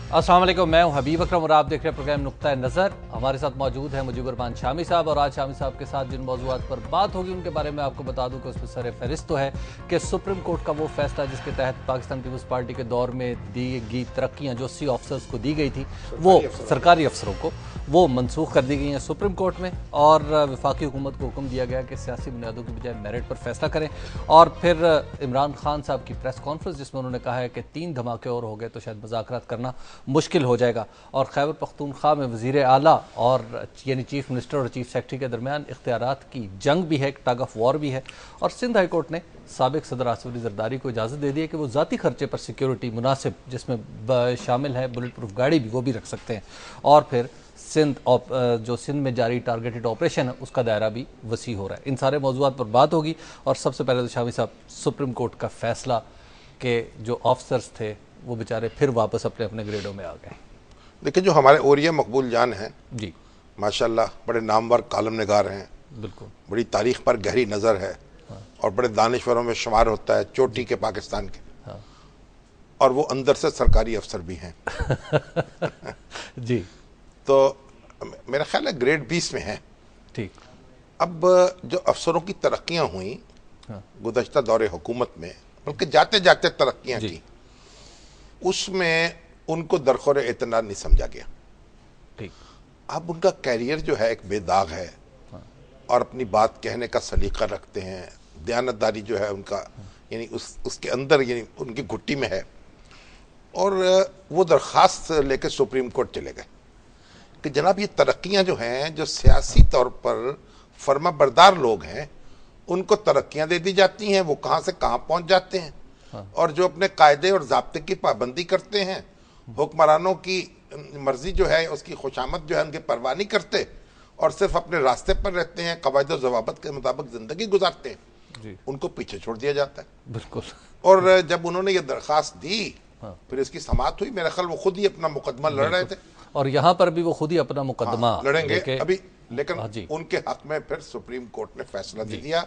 अस्सलाम वालेकुम, मैं हूं हबीब अकरम और आप देख रहे हैं प्रोग्राम नुक्ता नज़र। हमारे साथ मौजूद है मुजीबर रहमान शामी साहब और आज शामी साहब के साथ जिन मौजूआत पर बात होगी उनके बारे में आपको बता दूं कि उसमें सर फहरिस्त तो है कि सुप्रीम कोर्ट का वो फैसला जिसके तहत पाकिस्तान पीपल्स पार्टी के दौर में दी गई तरक्कियाँ जो 80 ऑफिसर्स को दी गई थी, वो सरकारी अफसरों को, वो मनसूख कर दी गई हैं सुप्रीम कोर्ट में। और वफाकी हुकूमत को हुक्म दिया गया कि सियासी बुनियादों की बजाय मेरिट पर फैसला करें। और फिर इमरान खान साहब की प्रेस कॉन्फ्रेंस जिसमें उन्होंने कहा है कि 3 धमाके और हो गए तो शायद मुज़ाकरात करना मुश्किल हो जाएगा। और खैबर पख्तूनख्वा में वज़ीर आला और यानी चीफ मिनिस्टर और चीफ सेक्रेटरी के दरमियान इख्तियारात की जंग भी है, टग ऑफ वॉर भी है। और सिंध हाई कोर्ट ने साबिक सदर आसिफ अली जरदारी को इजाज़त दे दी है कि वो ज़ाती खर्चे पर सिक्योरिटी मुनासिब जिसमें शामिल है बुलेट प्रूफ गाड़ी भी, वो भी रख सकते हैं। और फिर जो सिंध में जारी टारगेटेड ऑपरेशन है उसका दायरा भी वसी हो रहा है। इन सारे मौजूद पर बात होगी। और सबसे पहले तो शामी साहब, सुप्रीम कोर्ट का फैसला के जो ऑफिसर्स थे वो बेचारे फिर वापस अपने अपने ग्रेडों में आ गए। देखिए, जो हमारे ओरिया मकबूल जान हैं जी, माशाल्लाह बड़े नामवर कालम निगार हैं, बिल्कुल, बड़ी तारीख पर गहरी नज़र है। हाँ। और बड़े दानिश्वरों में शुमार होता है, चोटी के पाकिस्तान के। हाँ। और वो अंदर से सरकारी अफसर भी हैं। जी, तो मेरा ख्याल है ग्रेड 20 में है। ठीक। अब जो अफसरों की तरक्कियां हुई गुज़श्ता दौरे हुकूमत में, बल्कि जाते जाते तरक्कियां की, उसमें उनको दरखोर एतनाद नहीं समझा गया। ठीक। अब उनका कैरियर जो है एक बेदाग है। हाँ। और अपनी बात कहने का सलीका रखते हैं, दयानतदारी जो है उनका यानी उसके अंदर यानी उनकी घुट्टी में है। और वो दरख्वास्त लेकर सुप्रीम कोर्ट चले गए कि जनाब ये तरक्कियां जो हैं, जो सियासी तौर पर फर्मा बरदार लोग हैं, उनको तरक्कियां दे दी जाती हैं, वो कहाँ से कहाँ पहुँच जाते हैं। हाँ। और जो अपने कायदे और ज़ाब्ते की पाबंदी करते हैं, हुक्मरानों की मर्जी जो है उसकी खुशामद जो है उनकी परवाह नहीं करते और सिर्फ अपने रास्ते पर रहते हैं, कवायद और ज़वाबित के मुताबिक ज़िंदगी गुजारते हैं, उनको पीछे छोड़ दिया जाता है। बिल्कुल। और जब उन्होंने ये दरख्वास्त दी, फिर इसकी समाअत हुई। मेरा ख्याल वो खुद ही अपना मुकदमा लड़ रहे थे और यहाँ पर भी वो खुद ही अपना मुकदमा लड़ेंगे अभी। लेकिन उनके हक में फिर सुप्रीम कोर्ट ने फैसला दे दिया।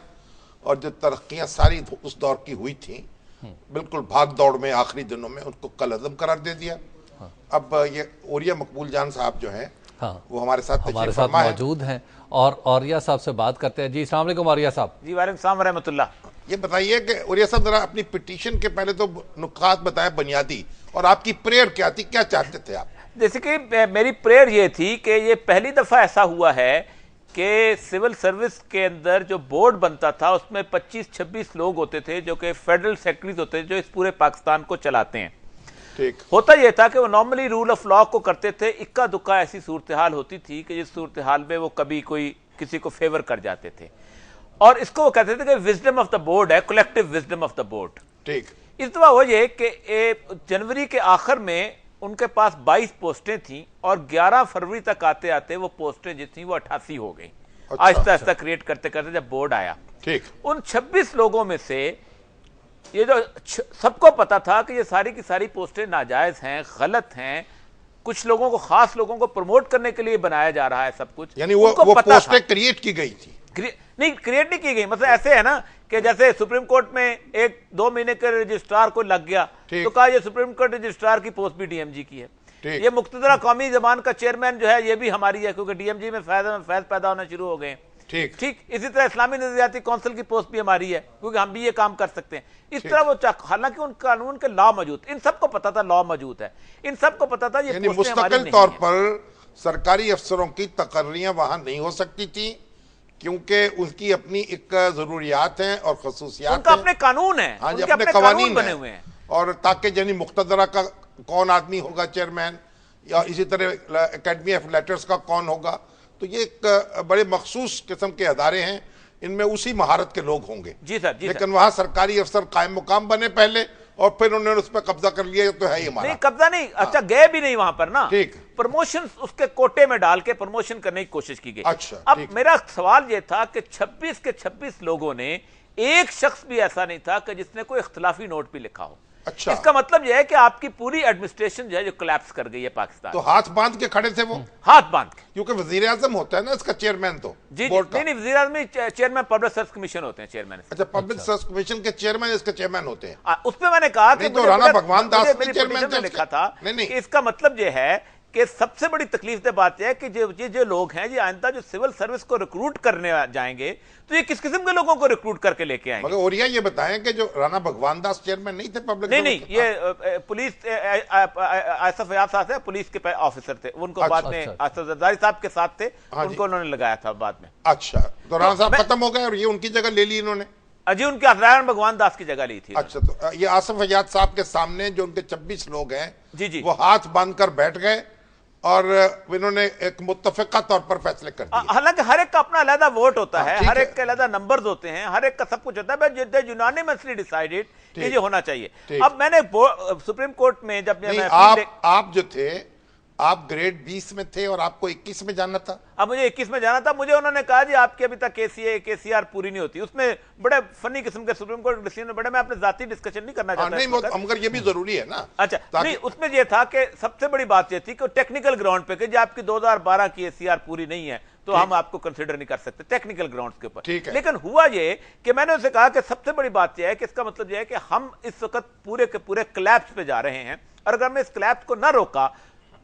और जो तरक्कियां सारी उस दौर की हुई थी, बिल्कुल भाग दौड़ में आखिरी दिनों में उनको कल अज़म करार दे दिया। हाँ। अब ये ओरिया मकबूल जान साहब जो हैं, हाँ, वो हमारे साथ मौजूद हैं और औरिया साहब से बात करते हैं। जी, अस्सलाम वालेकुम औरिया साहब। जी, वालेकुम सलाम व रहमतुल्लाह। ये बताइए कि ओरिया साहब जरा अपनी पिटीशन के पहले तो नुकात बताया बुनियादी, और आपकी प्रेयर क्या थी, क्या चाहते थे आप? जैसे कि मेरी प्रेयर ये थी कि ये पहली दफा ऐसा हुआ है कि सिविल सर्विस के अंदर जो बोर्ड बनता था उसमें 25-26 लोग होते थे जो कि फेडरल सेक्रेटरीज होते थे, जो इस पूरे पाकिस्तान को चलाते हैं। ठीक। होता यह था कि वो नॉर्मली रूल ऑफ लॉ को करते थे। इक्का दुक्का ऐसी सूरत हाल होती थी कि जिस सूरत हाल में वो कभी कोई किसी को फेवर कर जाते थे, और इसको वो कहते थे कि विजडम ऑफ द बोर्ड है, collective wisdom of the board. ठीक। इस दफा वो ये कि जनवरी के आखिर में उनके पास 22 पोस्टें थी और 11 फरवरी तक आते आते वो पोस्टें जितनी वो 88 हो गई। आहिस्ता आहिस्ता क्रिएट करते करते जब बोर्ड आया, ठीक, उन 26 लोगों में से ये जो सबको पता था कि ये सारी की सारी पोस्टें नाजायज हैं, गलत हैं, कुछ लोगों को, खास लोगों को प्रमोट करने के लिए बनाया जा रहा है सब कुछ, यानी वो पोस्टें क्रिएट की गई थी। नहीं, क्रिएट नहीं की गई। मतलब ऐसे है ना कि जैसे सुप्रीम कोर्ट में 1-2 महीने के रजिस्ट्रार को लग गया तो कहा ये सुप्रीम कोर्ट रजिस्ट्रार की पोस्ट भी डीएमजी की है। ये मुक्तदरा कौमी जबान का चेयरमैन जो है ये भी हमारी है, क्योंकि डीएमजी में फैज पैदा होना शुरू हो गए। ठीक। इसी तरह इस्लामी नजरियाती काउंसिल की पोस्ट भी हमारी है, क्योंकि हम भी ये काम कर सकते हैं। इस तरह वो, हालांकि उन कानून के लॉ मौजूद, इन सबको पता था लॉ मौजूद है, इन सबको पता था ये मुस्तकिल तौर पर सरकारी अफसरों की तकर्रियां वहां नहीं हो सकती थी, क्योंकि उनकी अपनी एक जरूरियात हैं और खसूसियात, उनका अपने कानून है, हाँ, अपने कवानीन बने हुए हैं। और ताकि यानी मुक्तदरा का कौन आदमी होगा चेयरमैन, या इसी तरह एकेडमी ऑफ लेटर्स का कौन होगा, तो ये एक बड़े मखसूस किस्म के अदारे हैं, इनमें उसी महारत के लोग होंगे। जी सर, जी लेकिन वहां सरकारी अफसर कायम मुकाम बने पहले और फिर उन्होंने उस पर कब्जा कर लिया, तो है ही हमारा। नहीं, कब्जा नहीं, अच्छा गए भी नहीं वहां पर ना। ठीक। प्रमोशन उसके कोटे में डाल के प्रमोशन करने की कोशिश की गई। अच्छा, अब मेरा सवाल यह था कि 26 के 26 लोगों ने, एक शख्स भी ऐसा नहीं था कि जिसने कोई इख्तिलाफी नोट भी लिखा हो। अच्छा, इसका मतलब यह है कि आपकी पूरी एडमिनिस्ट्रेशन जो है जो कोलैप्स कर गई है पाकिस्तान। तो हाथ बांध के खड़े थे वो, हाथ बांध के, क्योंकि वजीर आजम होता है ना इसका चेयरमैन, तो जी नहीं, वजीर आजम चेयरमैन पब्लिक सर्विस कमीशन होते हैं, चेयरमैन। अच्छा, पब्लिक सर्विस कमीशन के चेयरमैन इसके चेयरमैन होते हैं। उसमें मैंने कहा कि तो राणा भगवान दास मेरी पिटीशन में लिखा था कि इसका मतलब यह है कि सबसे बड़ी तकलीफ दे बात यह है कि जो लोग हैं, जो आइंदा जो सिविल सर्विस को रिक्रूट करने जाएंगे तो ये किस किस्म के लोगों को रिक्रूट करके लेके आएंगे। मगर और ये बताएं कि जो राणा भगवान दास चेयरमैन नहीं थे पब्लिक, नहीं, ये पुलिस आसिफ फयाज साहब थे, पुलिस के ऑफिसर थे, उनको बाद में आसिफ जरदारी साहब के साथ थे, उनको उन्होंने लगाया था बाद में। अच्छा, तो राणा साहब खत्म हो गए और ये उनकी जगह ले ली इन्होंने? जी, उनके राणा भगवान दास की जगह ली थी। अच्छा, तो ये आसिफ फयाज साहब के सामने जो उनके 26 लोग हैं, जी, वो हाथ बांधकर बैठ गए और इन्होंने एक मुत्तफिका तौर पर फैसले कर दिए। हालांकि हर एक का अपना अलग वोट होता है, हर एक के अलग नंबर्स होते हैं, हर एक का सब कुछ होता है, यूनानिमसली डिसाइडेड ये होना चाहिए। अब मैंने सुप्रीम कोर्ट में जब आप जो थे, आप ग्रेड 20 में थे और आपको 21 में जाना था। अब मुझे 21 में जाना था, मुझे उन्होंने कहा जी आपकी अभी तक केसीआर पूरी नहीं होती। उसमें बड़े फनी किस्म के सुप्रीम कोर्ट डिसीजन, बड़े मैं अपने जाती डिस्कशन नहीं करना चाहता। नहीं, मगर ये भी जरूरी है ना। अच्छा, नहीं, उसमें यह था कि सबसे बड़ी बात यह थी कि टेक्निकल ग्राउंड पे कि आपकी 2012 की एसीआर पूरी नहीं है तो हम आपको कंसिडर नहीं कर सकते टेक्निकल ग्राउंड्स के ऊपर। लेकिन हुआ ये कि मैंने उसे कहा कि सबसे बड़ी बात यह है कि इसका मतलब यह है कि हम इस वक्त पूरे के पूरे क्लैप्स पे जा रहे हैं और अगर हमने इस क्लैप्स को ना रोका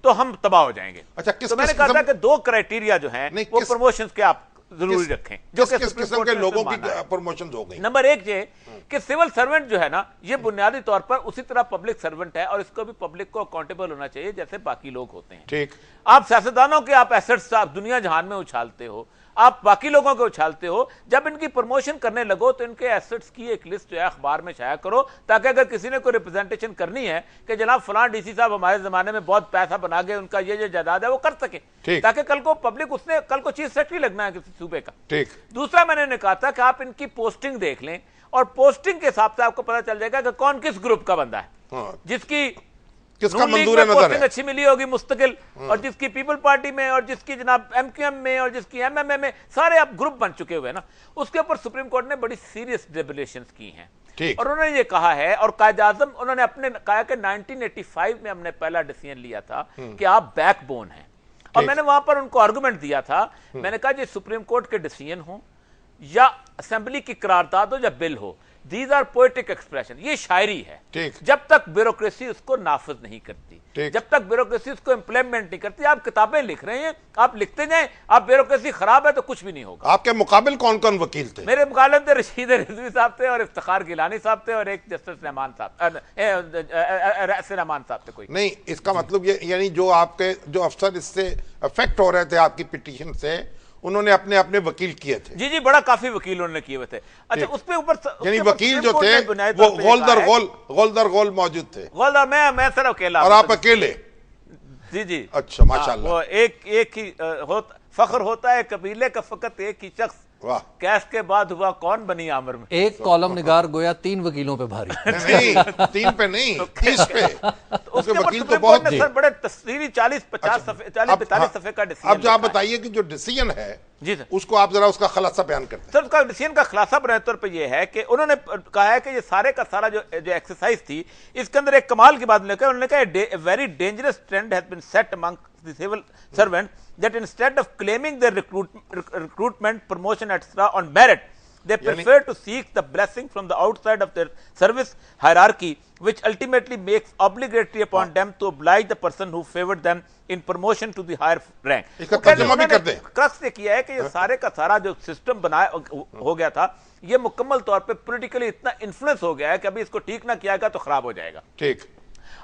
तो हम तबाह हो जाएंगे। अच्छा, तो मैंने कहा था कि 2 क्राइटेरिया जो हैं वो प्रमोशंस के आप जरूरी रखें, जो कि किस किस्म के लोगों की प्रमोशन हो गई। नंबर 1 ये कि सिविल सर्वेंट जो है ना, ये बुनियादी तौर पर उसी तरह पब्लिक सर्वेंट है और इसको भी पब्लिक को अकाउंटेबल होना चाहिए जैसे बाकी लोग होते हैं। ठीक, आप सियासतदानों के आप एसेट्स आप दुनिया जहान में उछालते हो, आप बाकी लोगों को उछालते हो, जब इनकी प्रमोशन करने लगो तो इनके एसेट्स की एक लिस्ट जो है अखबार में शाया करो, ताकि अगर किसी ने कोई रिप्रेजेंटेशन करनी है कि जनाब फलां डीसी साहब हमारे जमाने में बहुत पैसा बना गए, उनका ये जायदाद है, वो कर सके, ताकि कल को पब्लिक उसने कल को चीफ सेक्रेटरी लगना है किसी सूबे का। ठीक। दूसरा मैंने कहा था कि आप इनकी पोस्टिंग देख लें और पोस्टिंग के हिसाब से आपको पता चल जाएगा कि कौन किस ग्रुप का बंदा है, जिसकी किसका मंजूर नजर है, अच्छी मिली होगी मुस्तकिल, और जिसकी पीपल पार्टी में और जिसकी जनाब एमक्यूएम में और जिसकी एमएमए में, सारे आप ग्रुप बन चुके हुए ना। उसके ऊपर सुप्रीम कोर्ट ने बड़ी सीरियस डेबिलेशंस की हैं और उन्होंने ये कहा है, और कायदे आज़म उन्होंने अपने कहा कि 1985 में हमने पहला डिसीजन लिया था कि आप बैकबोन हैं, और मैंने वहां पर उनको आर्गुमेंट दिया था, मैंने कहा जी सुप्रीम कोर्ट के डिसीजन हो या असेंबली की करारदाद हो या बिल हो, दीज आर पोएटिक एक्सप्रेशन, ये शायरी है। जब तक ब्यूरोक्रेसी उसको नाफिज नहीं करती, जब तक ब्यूरोक्रेसी उसको इंप्लीमेंट नहीं करती, आप किताबें लिख रहे हैं, आप लिखते जाएं, आप ब्यूरोक्रेसी खराब है तो कुछ भी नहीं होगा। आपके मुकाबिल कौन कौन वकील थे? मेरे मुकाबिले थे रशीद रिजवी साहब थे और इफ्तिखार गिलानी साहब थे और एक जस्टिस रहमान साहब थे। कोई नहीं, इसका मतलब ये यानी जो आपके जो अफसर इससे अफेक्ट हो रहे थे आपकी पिटीशन से, उन्होंने अपने अपने वकील किए थे। जी, बड़ा काफी वकील उन्होंने किए हुए थे। अच्छा, उसपे ऊपर यानी वकील जो थे वो गोल दर गोल मौजूद थे। गोल मैं सर अकेला, और आप अकेले? जी। अच्छा, माशाल्लाह। वो एक ही फख्र होता है कबीले का, फकत एक ही शख्स, कैश के बाद हुआ कौन बनी आमिर में। एक कॉलम निगार गोया 3 वकीलों पे भारी। नहीं, 3 पे नहीं, 30 पे। उसके वकील तो बहुत सर बड़े तफसीली 40-50 सफ़े 40-45 सफ़े का डिसीजन। अब आप बताइए कि जो डिसीजन है जी सर, उसको आप जरा उसका खुलासा बयान करते हैं। सर, उसका डिसीजन का खुलासा बयान तौर पे ये है कि उन्होंने कहा है कि ये सारे का सारा जो एक्सरसाइज थी, इसके अंदर एक कमाल की बात उन्होंने कहा, very dangerous trend has been set among the civil servant that instead of claiming their recruitment, promotion, etc. on merit, they prefer to seek the blessing from the outside of their service hierarchy, which ultimately makes obligatory upon them to oblige the person who favored them in promotion to the higher rank. इसका तर्जुमा भी कर दें। Crux ये किया है कि ये सारे का सारा जो सिस्टम बनाया हो गया था, ये मुकम्मल तौर पे पॉलिटिकली इतना इन्फ्लुएंस हो गया है कि अभी इसको ठीक ना किया गया तो खराब हो जाएगा। ठीक,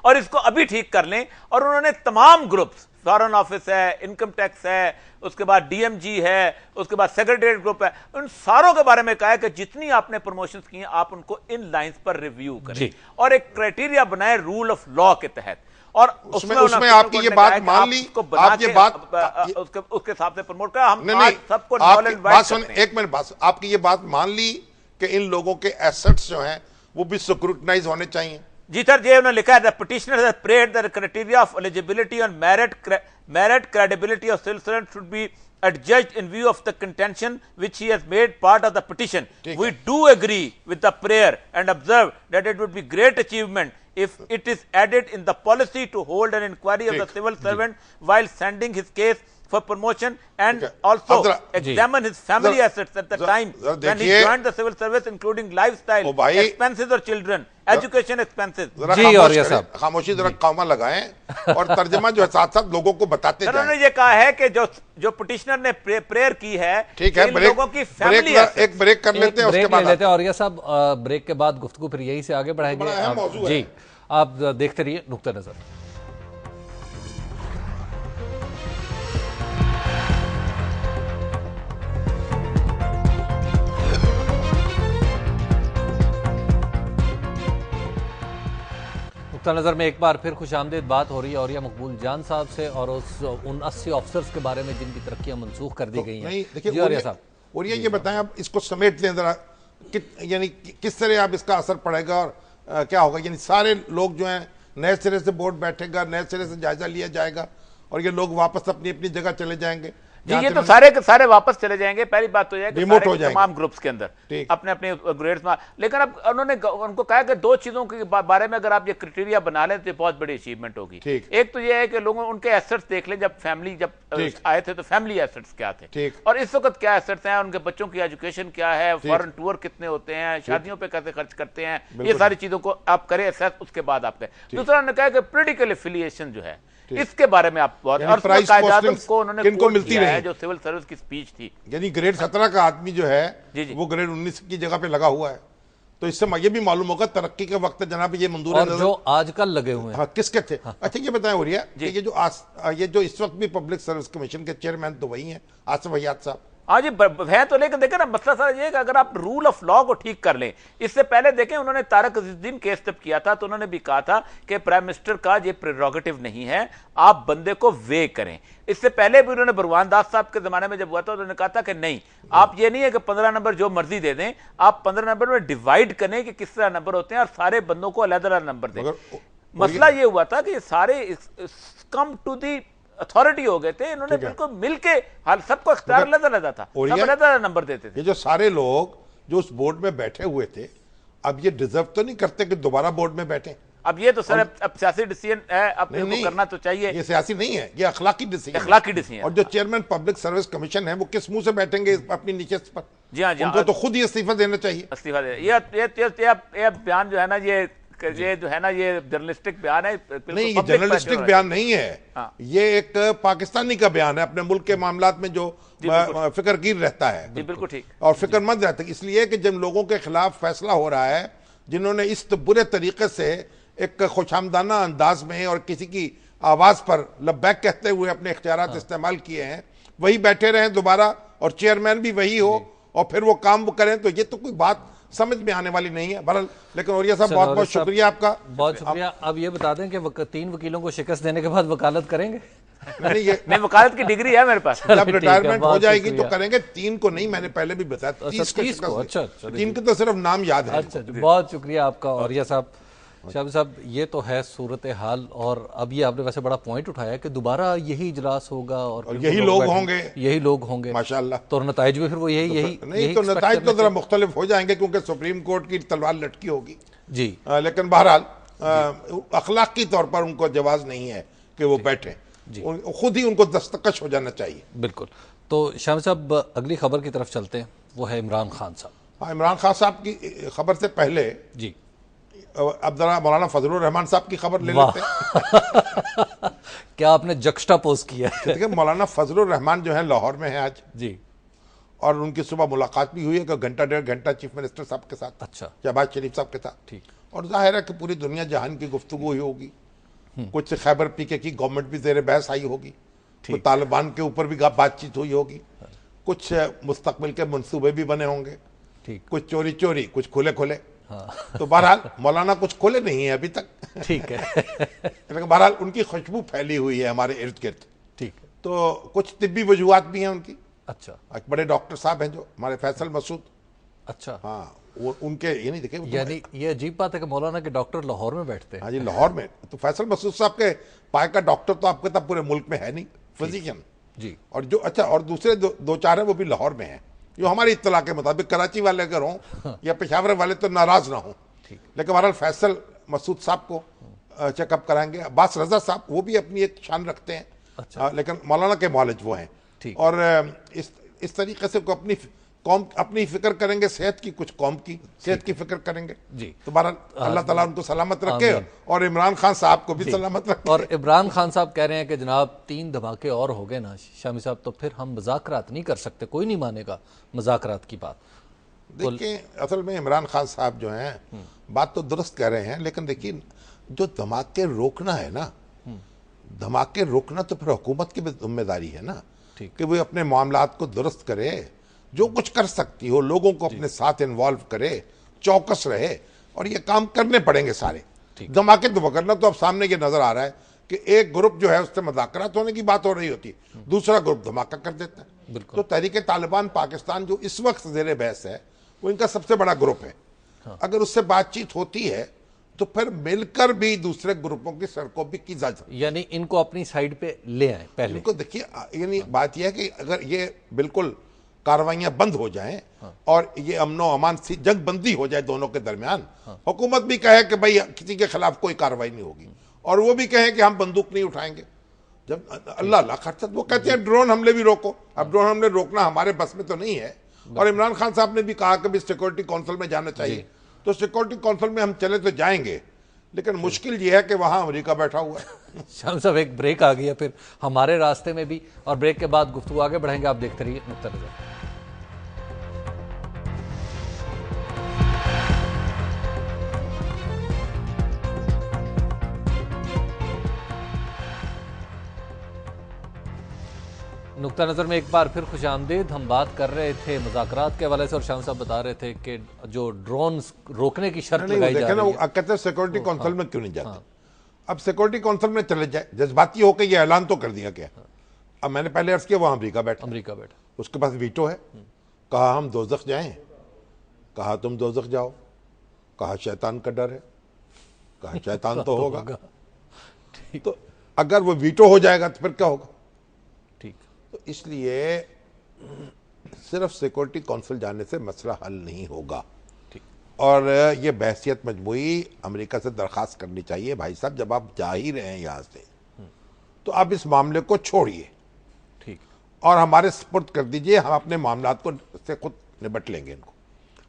और इसको अभी ठीक कर लें। और उन्होंने तमाम ग्रुप्स, फॉरेन ऑफिस है, इनकम टैक्स है, उसके बाद डीएमजी है, उसके बाद सेक्रेटरीट ग्रुप है, उन सारों के बारे में कहा है कि जितनी आपने प्रमोशंस की हैं आप उनको इन लाइंस पर रिव्यू करें और एक क्राइटेरिया बनाए रूल ऑफ लॉ के तहत। और उसमें आपकी ये बात मान ली, आप ये बात उसके हिसाब से प्रमोट करा। हम सबको एक मिनट बात, आपकी ये बात मान ली कि इन लोगों के एसेट्स जो हैं वो भी स्क्रूटनाइज होने चाहिए। जी सर, ये उन्होंने लिखा है, the petitioner has prayed the criteria of eligibility on merit credibility of civil servant should be adjudged in view of the contention which he has made part of the petition. We do agree with the prayer and observe that it would be great achievement if it is added in the policy to hold an inquiry of the civil servant while sending his case for promotion and also examine his family assets at the time when he joined the civil service, including lifestyle expenses or children, education expenses. जी और ये सब खामोशी जरा comma लगाएं और तर्जमा जो है साथ साथ लोगों को बताते जाएं। उन्होंने ये कहा है कि जो पिटिशनर ने प्रेयर की है, ठीक है, लोगों की फैमिली एक ब्रेक कर लेते हैं, उसके बाद लेते हैं और ये सब ब्रेक के बाद गुफ्तगू फिर यही से आगे बढ़ाएंगे। जी आप देखते रहिए नुक्ता नजर। नुक्ता नजर में एक बार फिर खुशामदीद बात हो रही है और यह मकबूल जान साहब से और उन 80 ऑफिसर्स के बारे में जिनकी तरक्कियां मनसूख कर दी गई हैं। नहीं देखिए और ये बताएं आप इसको समेट लें जरा, यानी किस तरह आप इसका असर पड़ेगा और क्या होगा। यानी सारे लोग जो हैं नए सिरे से बोर्ड बैठेगा, नए सिरे से जायजा लिया जाएगा और ये लोग वापस अपनी अपनी जगह चले जाएंगे। जी ये तो सारे के सारे वापस चले जाएंगे। पहली बात तो यह है कि सारे तमाम ग्रुप्स के अंदर अपने अपने ग्रेड्स में, लेकिन अब उन्होंने उनको कहा कि दो चीजों के बारे में अगर आप ये क्राइटेरिया बना लें तो बहुत बड़ी अचीवमेंट होगी। एक तो ये है कि लोगों उनके एसेट्स देख लें, जब फैमिली आए थे तो फैमिली एसेट्स क्या थे और इस वक्त क्या एसेट्स हैं, उनके बच्चों की एजुकेशन क्या है, फॉरेन टूर कितने होते हैं, शादियों पर कैसे खर्च करते हैं, ये सारी चीजों को आप करें एसेस, उसके बाद आप करें। दूसरा उन्होंने कहा कि पॉलिटिकल एफिलिएशन जो है इसके बारे में आप बहुत, और को उन्होंने किनको मिलती रही जो सिविल सर्विस की स्पीच थी, यानी ग्रेड 17 का आदमी जो है वो ग्रेड 19 की जगह पे लगा हुआ है, तो इससे ये भी मालूम होगा तरक्की के वक्त जनाब ये मंजूर है जो आजकल लगे हुए हैं। हाँ, किसके थे? अच्छा ये बताएं हो रही है ये जो इस वक्त भी पब्लिक सर्विस कमीशन के चेयरमैन तो वही हैं आसिफ हयात साहब। हाँ जी है तो, लेकिन देखें ना मसला सारा ये कि अगर आप रूल ऑफ लॉ को ठीक कर लें, इससे पहले देखें उन्होंने तारक अजीजुद्दीन केस जब किया था तो उन्होंने भी कहा था कि प्राइम मिनिस्टर का ये प्रेरोगेटिव नहीं है, आप बंदे को वे करें। इससे पहले भी उन्होंने भगवान दास साहब के जमाने में जब हुआ था उन्होंने कहा था कि नहीं, आप ये नहीं है कि 15 नंबर जो मर्जी दे दें, आप 15 नंबर में डिवाइड करें कि किस तरह नंबर होते हैं और सारे बंदों को अलग-अलग नंबर दें। मसला ये हुआ था कि सारे कम टू दी अथॉरिटी हो गए थे, इन्होंने बिल्कुल मिलके हाल सबको अख्तियार अलग था, सब अलग नंबर देते थे। ये जो सारे लोग जो उस बोर्ड में बैठे हुए थे अब ये डिजर्व तो नहीं करते कि दोबारा बोर्ड में बैठे। अब ये तो सर अब सियासी डिसीजन है, अब इनको करना तो चाहिए। ये सियासी नहीं है, ये अखलाकी डिसीजन, अखलाकी डिसीजन। और जो चेयरमैन पब्लिक सर्विस कमिशन है वो किस मुंह से बैठेंगे अपनी निशस्त पर? जी हाँ, उनको तो खुद ही इस्तीफा देना चाहिए। इस्तीफा दे, ये बयान जो है ना, ये जो है ना, ये जर्नलिस्टिक बयान है। नहीं, ये जर्नलिस्टिक बयान नहीं है, ये एक पाकिस्तानी का बयान है, अपने मुल्क के मामलात में जो फिक्रगीर रहता है। जी बिल्कुल ठीक, और फिक्रमंद रहता है, इसलिए कि जिन लोगों के खिलाफ फैसला हो रहा है, जिन्होंने इस बुरे तरीके से एक खुशामदाना अंदाज में और किसी की आवाज पर लब्बैक कहते हुए अपने इख्तियारात इस्तेमाल किए हैं, वही बैठे रहे दोबारा और चेयरमैन भी वही हो और फिर वो काम करें, तो ये तो कोई बात समझ में आने वाली नहीं है। बहरहाल, लेकिन औरिया साहब बहुत बहुत शुक्रिया आपका, बहुत शुक्रिया। अब ये बता दें कि 3 वकीलों को शिकस्त देने के बाद वकालत करेंगे? नहीं, वकालत की डिग्री है मेरे पास। जब रिटायरमेंट हो जाएगी तो करेंगे। 3 को नहीं, मैंने पहले भी बताया 30 को। अच्छा, 3 के तो सिर्फ नाम याद है। अच्छा, बहुत शुक्रिया आपका औरिया साहब। शाह साहब, ये तो है सूरत हाल, और अब ये आपने वैसे बड़ा पॉइंट उठाया कि दोबारा यही इजलास होगा और यही लोग होंगे माशाल्लाह, तो नताइज भी फिर वो यही नहीं, तो नताइज तो जरा मुख्तलिफ हो जाएंगे क्योंकि सुप्रीम कोर्ट की तलवार लटकी होगी जी। लेकिन बहरहाल अखलाकी तौर पर उनको जवाज नहीं है कि वो बैठे, खुद ही उनको दस्तकश हो जाना चाहिए। बिल्कुल। तो शाह साहब, अगली खबर की तरफ चलते हैं, वो है इमरान खान साहब। हाँ, इमरान खान साहब की खबर से पहले जी अब जरा मौलाना फजलुर रहमान साहब की खबर ले लेते हैं। क्या आपने जक्स्टापोज किया है? देखिए, मौलाना फजलुर रहमान जो है लाहौर में है आज जी, और उनकी सुबह मुलाकात भी हुई है, घंटा 1.5 घंटा चीफ मिनिस्टर साहब के साथ, अच्छा, शहबाज शरीफ साहब के साथ। ठीक। और जाहिर है कि पूरी दुनिया जहान की गुफ्तगू हुई होगी, कुछ खैबर पीके की गवर्नमेंट भी ज़ेर बहस आई होगी, कुछ तालिबान के ऊपर भी बातचीत हुई होगी, कुछ मुस्तकबिल के मंसूबे भी बने होंगे, कुछ चोरी चोरी, कुछ खुले खुले। तो बहरहाल मौलाना कुछ खोले नहीं है अभी तक, ठीक है। लेकिन बहरहाल उनकी खुशबू फैली हुई है हमारे इर्द गिर्द, ठीक है। तो कुछ तिब्बी वजूहात भी हैं उनकी। अच्छा। एक बड़े डॉक्टर साहब हैं जो हमारे फैसल मसूद। अच्छा। हाँ, वो उनके ये नहीं देखे, यानी ये अजीब बात है कि मौलाना के डॉक्टर लाहौर में बैठते हैं। हाँ जी, लाहौर में। तो फैसल मसूद साहब के पाए का डॉक्टर तो आपके तब पूरे मुल्क में है नहीं, फिजिशियन जी। और जो अच्छा, और दूसरे 2-4 हैं वो भी लाहौर में हैं, जो हमारी इत्तला के मुताबिक। कराची वाले अगर हों या पेशावर वाले तो नाराज ना हों, लेकिन बहरहाल फैसल मसूद साहब को चेकअप कराएंगे। अब्बास रजा साहब वो भी अपनी एक शान रखते हैं। अच्छा। लेकिन मौलाना के मौलज वो हैं। और इस तरीके से को अपनी कौम अपनी फिक्र करेंगे, सेहत की, कुछ कौम की सेहत की फिक्र करेंगे जी। तो अल्लाह ताला उनको सलामत रखे और इमरान खान साहब को भी सलामत रखे। और इमरान खान साहब कह रहे हैं कि जनाब 3 धमाके और हो गए ना शामी साहब, तो फिर हम मुज़ाकरात नहीं कर सकते, कोई नहीं मानेगा मुज़ाकरात की बात। देखिए असल में इमरान खान साहब जो हैं बात तो दुरुस्त कह रहे हैं, लेकिन देखिए जो धमाके रोकना है ना, धमाके रोकना तो फिर हुकूमत की भी जिम्मेदारी है ना कि वो अपने मामलात को दुरुस्त करे, जो कुछ कर सकती हो लोगों को अपने साथ इन्वॉल्व करे, चौकस रहे, और ये काम करने पड़ेंगे सारे। धमाके तो करना तो अब सामने ये नजर आ रहा है कि एक ग्रुप जो है उससे मुज़ाकरात होने की बात हो रही होती, दूसरा ग्रुप धमाका कर देता है। तो तहरीक तालिबान पाकिस्तान जो इस वक्त ज़ेरे बहस है वो इनका सबसे बड़ा ग्रुप है। अगर उससे बातचीत होती है तो फिर मिलकर भी दूसरे ग्रुपों की सरकोबी की जा सकती है, यानी इनको अपनी साइड पे ले आए पहले। इनको देखिए, यानी बात यह है कि अगर ये बिल्कुल कार्रवाइयां बंद हो जाएं और ये अमनो अमान सी जंग बंदी हो जाए दोनों के दरमियान, हुकूमत भी कहे कि भाई किसी के खिलाफ कोई कार्रवाई नहीं होगी और वो भी कहे कि हम बंदूक नहीं उठाएंगे, जब अल्लाह खर्चा वो कहते हैं ड्रोन हमले भी रोको। अब ड्रोन हमले रोकना हमारे बस में तो नहीं है। और इमरान खान साहब ने भी कहा कि सिक्योरिटी काउंसिल में जाना चाहिए, तो सिक्योरिटी काउंसिल में हम चले तो जाएंगे, लेकिन मुश्किल ये है कि वहां अमेरिका बैठा हुआ है। शाम साहब एक ब्रेक आ गया फिर हमारे रास्ते में भी, और ब्रेक के बाद गुफ्तगू आगे बढ़ेंगे। आप देखते रहिए नुक्ता नज़र। नुक्ता नज़र में एक बार फिर खुशामदीद। हम बात कर रहे थे मुज़ाकरात के हवाले से और शाम साहब बता रहे थे कि जो ड्रोन रोकने की शर्त लगाई जा रही है, कहते हैं सिक्योरिटी काउंसिल में क्यों नहीं जाते। अब सिक्योरिटी काउंसिल में चले जाए, जज्बाती होकर ये ऐलान तो कर दिया गया। अब मैंने पहले अर्ज किया वहां अमरीका बैठा, उसके पास वीटो है। कहा हम दोज़ख जाएं, कहा तुम दोज़ख जाओ, कहा शैतान का डर है, कहा शैतान तो होगा। तो अगर वो वीटो हो जाएगा तो फिर क्या होगा। तो इसलिए सिर्फ सिक्योरिटी काउंसिल जाने से मसला हल नहीं होगा। और ये बहसियत मजबूरी अमेरिका से दरख्वास्त करनी चाहिए, भाई साहब जब आप जा ही रहे हैं यहाँ से तो आप इस मामले को छोड़िए, ठीक, और हमारे सुपुर्द कर दीजिए, हम अपने मामलात को से खुद निपट लेंगे इनको।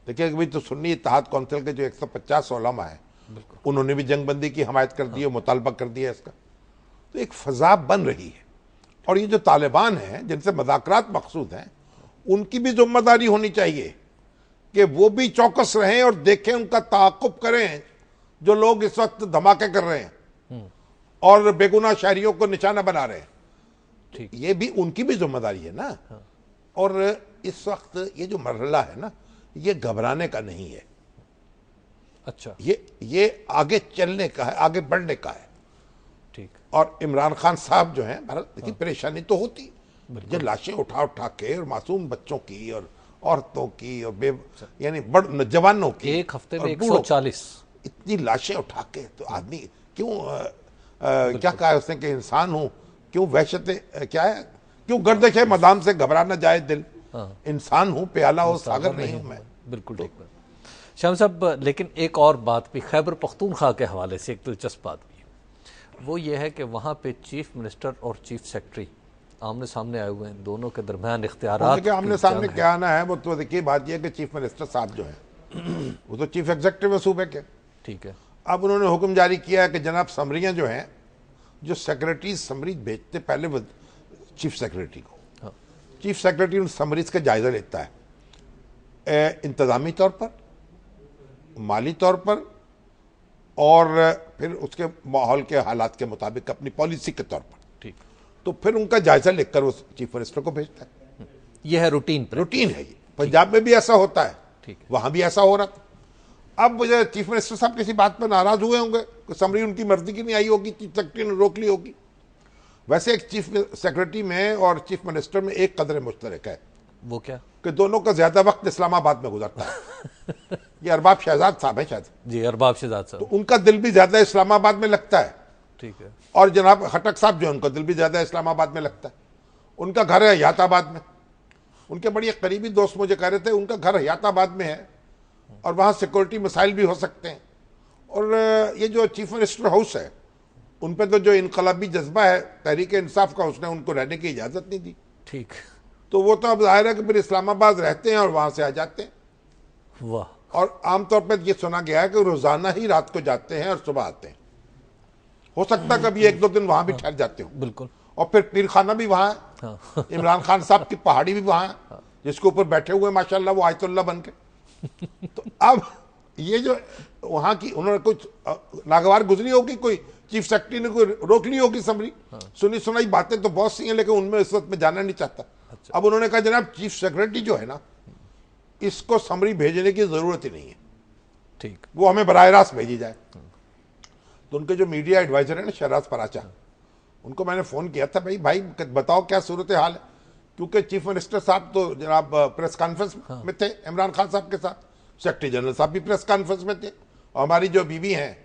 देखिए अभी तो सुन्नी इत्तेहाद काउंसिल के जो 150 उलमा है उन्होंने भी जंगबंदी की हमायत कर दी है, मुतालबा कर दिया इसका। तो एक फजा बन रही है। और ये जो तालिबान हैं जिनसे मुज़ाकरात मकसूद हैं, उनकी भी जिम्मेदारी होनी चाहिए कि वो भी चौकस रहें और देखें, उनका ताक़ुब करें जो लोग इस वक्त धमाके कर रहे हैं और बेगुनाह शहरियों को निशाना बना रहे हैं। ये भी उनकी भी जिम्मेदारी है ना। और इस वक्त ये जो मरहला है ना, ये घबराने का नहीं है। अच्छा, ये आगे चलने का है, आगे बढ़ने का है। और इमरान खान साहब जो हैं, भारत देखिए परेशानी तो होती, जो लाशें उठा उठा के और मासूम बच्चों की और औरतों की और यानी बड़ जवानों की, एक हफ्ते में 140 इतनी लाशें उठा के, तो आदमी क्यों क्या कहा है उसने कि इंसान हूं, क्यों वहशत क्या है, क्यों गर्दिश है मदाम से घबरा न जाए दिल, इंसान हूं प्याला हो सागर नहीं हूं मैं। बिल्कुल ठीक बात शाम साहब। लेकिन एक और बात भी खैबर पख्तूनख्वा के हवाले से एक दिलचस्प बात भी, वो ये है कि वहाँ पे चीफ मिनिस्टर और चीफ सेक्रेटरी आमने सामने आए हुए हैं, दोनों के दरमियान इख्तियारात आमने सामने क्या आना है। वो तो देखिए बात यह है कि चीफ मिनिस्टर साहब जो हैं वो तो चीफ एग्जीक्यूटिव है सूबे के, ठीक है। अब उन्होंने हुक्म जारी किया है कि जनाब समरियाँ जो हैं, जो सेक्रेटरी समरी भेजते पहले वो चीफ सेक्रेटरी को, चीफ सेक्रेटरी उन समरीज का जायजा लेता है इंतजामी तौर पर, माली तौर पर, और फिर उसके माहौल के हालात के मुताबिक अपनी पॉलिसी के तौर पर, ठीक। तो फिर उनका जायजा लेकर वो चीफ मिनिस्टर को भेजता है। ये है रूटीन है ये। पंजाब में भी ऐसा होता है, ठीक, वहां भी ऐसा हो रहा था। अब चीफ मिनिस्टर साहब किसी बात पर नाराज हुए होंगे, समरी उनकी मर्जी की नहीं आई होगी, चीफ सेक्रेटरी ने रोक ली होगी। वैसे एक चीफ सेक्रेटरी में और चीफ मिनिस्टर में एक कदर मुश्तरक है, वो क्या कि दोनों का ज्यादा वक्त इस्लामाबाद में गुजरता है। ये अरबाब शहजाद साहब है शायद, जी अरबाब शहजाद साहब, तो उनका दिल भी ज्यादा इस्लामाबाद में लगता है, ठीक है। और जनाब खटक साहब जो है उनका दिल भी ज्यादा इस्लामाबाद में लगता है। उनका घर है हयाताबाद में। उनके बड़ी करीबी दोस्त मुझे कह रहे थे उनका घर हयाताबाद में है और वहां सिक्योरिटी मसाइल भी हो सकते हैं। और ये जो चीफ मिनिस्टर हाउस है उन पे तो जो इनकलाबी जज्बा है तहरीक इंसाफ का, उसने उनको रहने की इजाजत नहीं दी। ठीक। तो वो तो अब जाहिर है कि फिर इस्लामाबाद रहते हैं और वहां से आ जाते हैं। वाह। और आमतौर पर ये सुना गया है कि रोजाना ही रात को जाते हैं और सुबह आते हैं। हो सकता है कभी 1-2 दिन वहां भी ठहर जाते हो। बिल्कुल। और फिर पीर खाना भी वहां है। हाँ। इमरान खान साहब की पहाड़ी भी वहां है, जिसके ऊपर बैठे हुए माशाल्लाह वो आयतुल्लाह बन के। तो अब ये जो वहां की उन्होंने कुछ नागवार गुजरी होगी, कोई चीफ सेक्रेटरी ने कोई रोक ली होगी समरी। सुनी सुनाई बातें तो बहुत सी हैं, लेकिन उनमें इस वक्त में जाना नहीं चाहता। अच्छा। अब उन्होंने कहा जनाब चीफ सेक्रेटरी जो है ना, इसको समरी भेजने की जरूरत ही नहीं है। ठीक। वो हमें बराह रास्त भेजी जाए। तो उनके जो मीडिया एडवाइजर है ना शहराज पराचा, उनको मैंने फोन किया था, भाई बताओ क्या सूरत हाल है, क्योंकि चीफ मिनिस्टर साहब तो जनाब प्रेस कॉन्फ्रेंस में थे इमरान खान साहब के साथ, सेक्रेटरी जनरल साहब भी प्रेस कॉन्फ्रेंस में थे, और हमारी जो बीवी हैं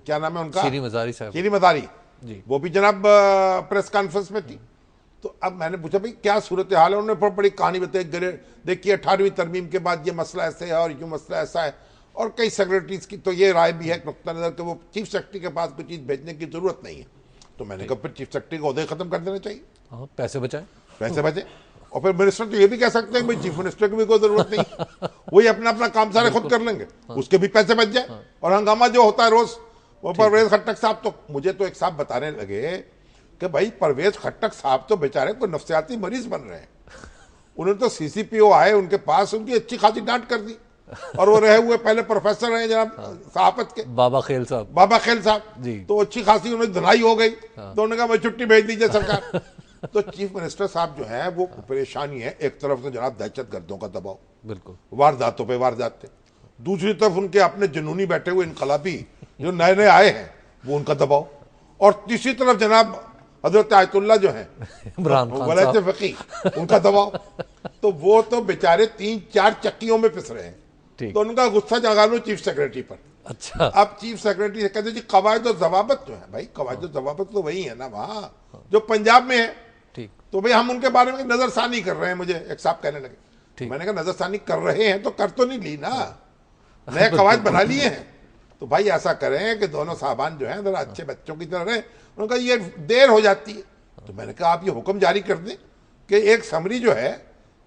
क्या नाम है उनका, शीरी मजारी साहब, शीरी मजारी जी, वो भी जनाब प्रेस कॉन्फ्रेंस में थी। तो अब मैंने पूछा भाई क्या सूरत हाल है, उन्होंने बड़ी कहानी बताई। देखिए 18वीं तरमीम के बाद ये मसला ऐसे है और ये मसला ऐसा है, और कई सेक्रेटरीज की तो ये राय भी है नुक्ता नजर कि वो चीफ सेक्रेटरी के पास कोई चीज भेजने की जरूरत नहीं है। तो मैंने कहा फिर चीफ सेक्रेटरी को ओहदे खत्म कर देना चाहिए। हाँ, पैसे बचाए, पैसे बचे। और फिर मिनिस्टर तो ये भी कह सकते हैं भाई चीफ मिनिस्टर की भी कोई जरूरत नहीं, वही अपना अपना काम सारे खुद कर लेंगे, उसके भी पैसे बच जाए। और हंगामा जो होता है रोज, वो परवेज खट्टक साहब, तो मुझे तो एक साहब बताने लगे कि भाई परवेज खट्टक साहब तो बेचारे कोई नफ्सियाती मरीज बन रहे हैं। उन्होंने तो सीसीपीओ आए उनके पास, उनकी अच्छी खासी डांट कर दी, और वो रहे हुए पहले प्रोफेसर हैं जनाब सहाफत के, बाबा खेल साहब जी, तो अच्छी खासी उन्हें धुनाई हो गई। तो उन्होंने कहा भाई छुट्टी भेज दीजिए सरकार। तो चीफ मिनिस्टर साहब जो है वो परेशानी है, एक तरफ तो जनाब दहशत गर्दों का दबाव, बिल्कुल वारदातों पे वारदात, दूसरी तरफ उनके अपने जुनूनी बैठे हुए इनकलाबी जो नए नए आए हैं वो उनका दबाव, और तीसरी तरफ जनाब हजरत आयतुल्लाह जो है वलायत फकी उनका दबाव। तो वो तो बेचारे 3-4 चक्कियों में पिस रहे हैं। तो उनका गुस्सा जगा लो चीफ सेक्रेटरी पर। अच्छा। अब चीफ सेक्रेटरी से कहते जी कवायद और जवाबत जो है, भाई कवायद और जवाबत तो वही है ना वहां जो पंजाब में है। ठीक। तो भाई हम उनके बारे में नजरसानी कर रहे हैं, मुझे एक साहब कहने लगे। मैंने कहा नजरसानी कर रहे हैं तो कर तो नहीं ली ना, नए कवायद बना लिए हैं। तो भाई ऐसा करें कि दोनों साहबान जो है जरा अच्छे बच्चों की तरह रहे। उन्होंने कहा ये देर हो जाती है। तो मैंने कहा आप ये हुक्म जारी कर दें कि एक समरी जो है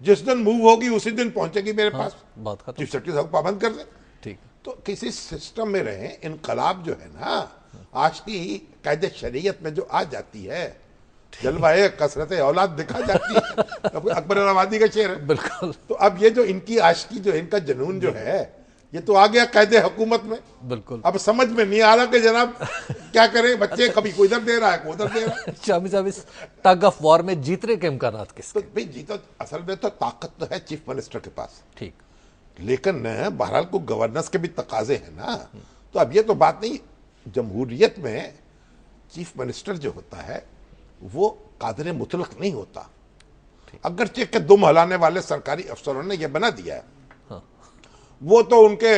जिस दिन मूव होगी उसी दिन पहुंचेगी मेरे पास, चीफ सेक्रेटरी साहब पाबंद कर दें। ठीक। तो किसी सिस्टम में रहे। इनकलाब जो है ना आज की कायदे शरीयत में जो आ जाती है, जलवाए कसरत औलाद दिखा जाती है, अकबर आबादी का शेर है। बिल्कुल। तो अब ये जो इनकी आशिकी जो इनका जुनून जो है ये तो आ गया कायदे हुकूमत में। बिल्कुल। अब समझ में नहीं आ रहा कि जनाब क्या करें, बच्चे कभी कोई इधर दे रहा है कोई उधर दे रहा है। शामी साहब इस टग ऑफ वॉर में जीतने के इम्कानात किसके? तो भाई जीतो असल में तो ताकत तो है चीफ मिनिस्टर के पास, ठीक, लेकिन बहरहाल को गवर्नेंस के भी तकाजे हैं ना। तो अब ये तो बात नहीं, जमहूरियत में चीफ मिनिस्टर जो होता है वो कादिर मुतलक नहीं होता। अगरचे के दुम हलाने वाले सरकारी अफसरों ने यह बना दिया है, वो तो उनके